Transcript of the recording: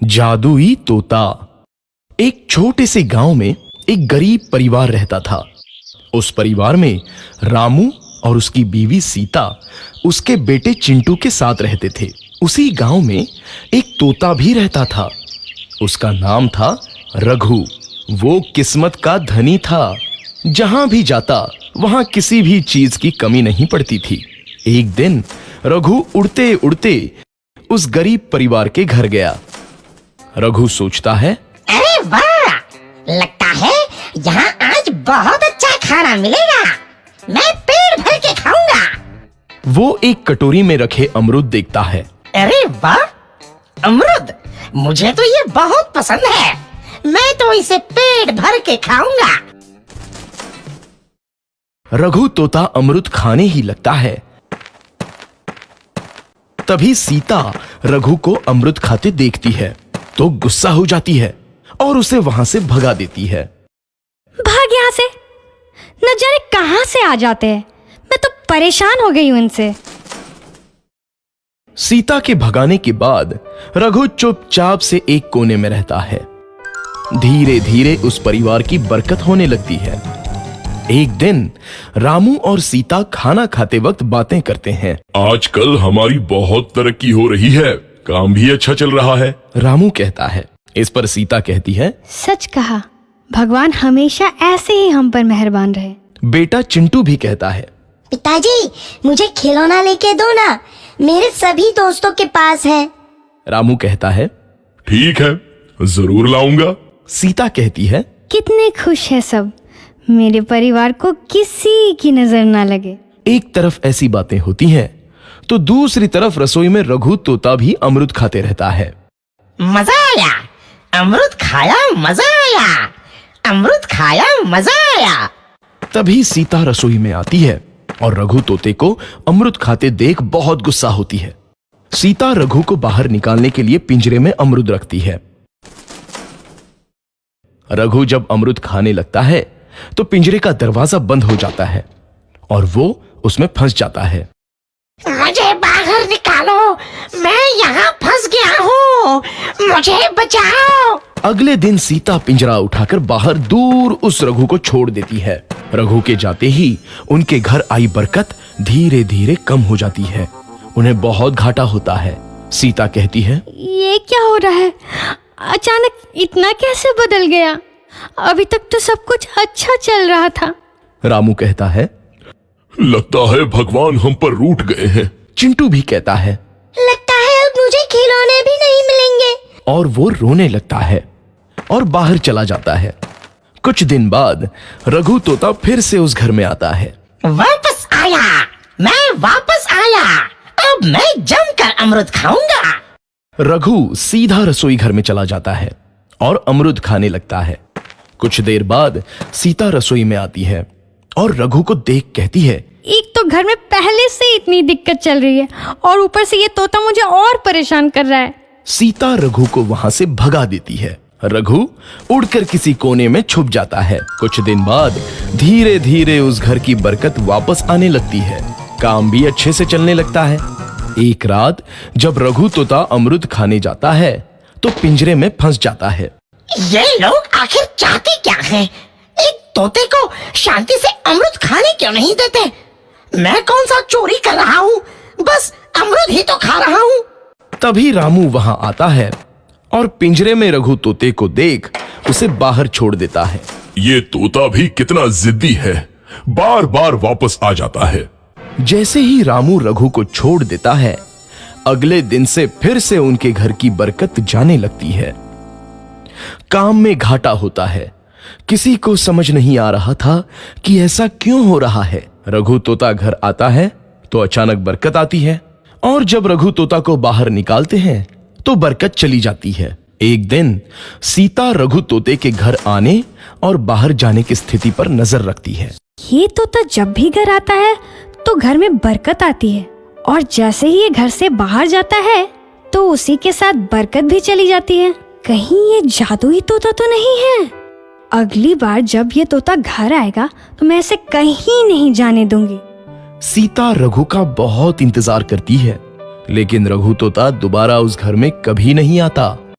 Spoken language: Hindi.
जादुई तोता। एक छोटे से गांव में एक गरीब परिवार रहता था। उस परिवार में रामू और उसकी बीवी सीता उसके बेटे चिंटू के साथ रहते थे। उसी गांव में एक तोता भी रहता था। उसका नाम था रघु। वो किस्मत का धनी था। जहां भी जाता वहां किसी भी चीज की कमी नहीं पड़ती थी। एक दिन रघु उड़ते उड़ते उस गरीब परिवार के घर गया। रघु सोचता है, अरे वाह, लगता है यहाँ आज बहुत अच्छा खाना मिलेगा। मैं पेट भर के खाऊंगा। वो एक कटोरी में रखे अमरूद देखता है। अरे वाह, अमरूद, मुझे तो ये बहुत पसंद है। मैं तो इसे पेट भर के खाऊंगा। रघु तोता अमरूद खाने ही लगता है। तभी सीता रघु को अमरूद खाते देखती है तो गुस्सा हो जाती है और उसे वहां से भगा देती है। भाग यहाँ से, न जाने कहां से आ जाते हैं। मैं तो परेशान हो गई हूं इनसे। सीता के भगाने के बाद रघु चुपचाप से एक कोने में रहता है। धीरे धीरे उस परिवार की बरकत होने लगती है। एक दिन रामू और सीता खाना खाते वक्त बातें करते हैं। आजकल हमारी बहुत तरक्की हो रही है, काम भी अच्छा चल रहा है। रामू कहता है। इस पर सीता कहती है, सच कहा, भगवान हमेशा ऐसे ही हम पर मेहरबान रहे। बेटा चिंटू भी कहता है, पिताजी, मुझे खिलौना लेके दो ना, मेरे सभी दोस्तों के पास है। रामू कहता है, ठीक है, जरूर लाऊंगा। सीता कहती है, कितने खुश है सब, मेरे परिवार को किसी की नजर ना लगे। एक तरफ ऐसी बातें होती हैं तो दूसरी तरफ रसोई में रघु तोता भी अमरूद खाते रहता है। मजा आया, अमरूद खाया, मजा आया, अमरूद खाया, मजा आया। तभी सीता रसोई में आती है और रघु तोते को अमरूद खाते देख बहुत गुस्सा होती है। सीता रघु को बाहर निकालने के लिए पिंजरे में अमरूद रखती है। रघु जब अमरूद खाने लगता है तो पिंजरे का दरवाजा बंद हो जाता है और वो उसमें फंस जाता है। मुझे बाहर निकालो, मैं यहाँ फंस गया हूँ, मुझे बचाओ। अगले दिन सीता पिंजरा उठाकर बाहर दूर उस रघु को छोड़ देती है। रघु के जाते ही उनके घर आई बरकत धीरे धीरे कम हो जाती है। उन्हें बहुत घाटा होता है। सीता कहती है, ये क्या हो रहा है, अचानक इतना कैसे बदल गया? अभी तक तो सब कुछ अच्छा चल रहा था। रामू कहता है, लगता है भगवान हम पर रूठ गए हैं। चिंटू भी कहता है, लगता है अब मुझे खिलौने भी नहीं मिलेंगे। और वो रोने लगता है और बाहर चला जाता है। कुछ दिन बाद रघु तोता फिर से उस घर में आता है। वापस आया, मैं वापस आया, अब मैं जमकर अमरूद खाऊंगा। रघु सीधा रसोई घर में चला जाता है और अमरूद खाने लगता है। कुछ देर बाद सीता रसोई में आती है और रघु को देख कहती है, एक तो घर में पहले से इतनी दिक्कत चल रही है और ऊपर से ये तोता मुझे और परेशान कर रहा है। सीता रघु को वहां से भगा देती है। रघु उड़कर किसी कोने में छुप जाता है। कुछ दिन बाद धीरे धीरे उस घर की बरकत वापस आने लगती है। काम भी अच्छे से चलने लगता है। एक रात जब रघु तोता अमरूद खाने जाता है तो पिंजरे में फंस जाता है। ये लोग आखिर चाहते क्या हैं? एक तोते को शांति से अमरूद खाने क्यों नहीं देते? मैं कौन सा चोरी कर रहा हूँ? बस अमरूद ही तो खा रहा हूँ। तभी रामू वहां आता है और पिंजरे में रघु तोते को देख उसे बाहर छोड़ देता है। ये तोता भी कितना जिद्दी है, बार बार वापस आ जाता है। जैसे ही रामू रघु को छोड़ देता है, अगले दिन से फिर से उनके घर की बरकत जाने लगती है। काम में घाटा होता है। किसी को समझ नहीं आ रहा था कि ऐसा क्यों हो रहा है। रघु तोता घर आता है तो अचानक बरकत आती है और जब रघु तोता को बाहर निकालते हैं तो बरकत चली जाती है। एक दिन सीता रघु तोते के घर आने और बाहर जाने की स्थिति पर नजर रखती है। ये तोता जब भी घर आता है तो घर में बरकत आती है और जैसे ही ये घर से बाहर जाता है तो उसी के साथ बरकत भी चली जाती है। कहीं ये जादुई तोता तो नहीं है? अगली बार जब ये तोता घर आएगा तो मैं इसे कहीं नहीं जाने दूंगी। सीता रघु का बहुत इंतजार करती है, लेकिन रघु तोता दोबारा उस घर में कभी नहीं आता।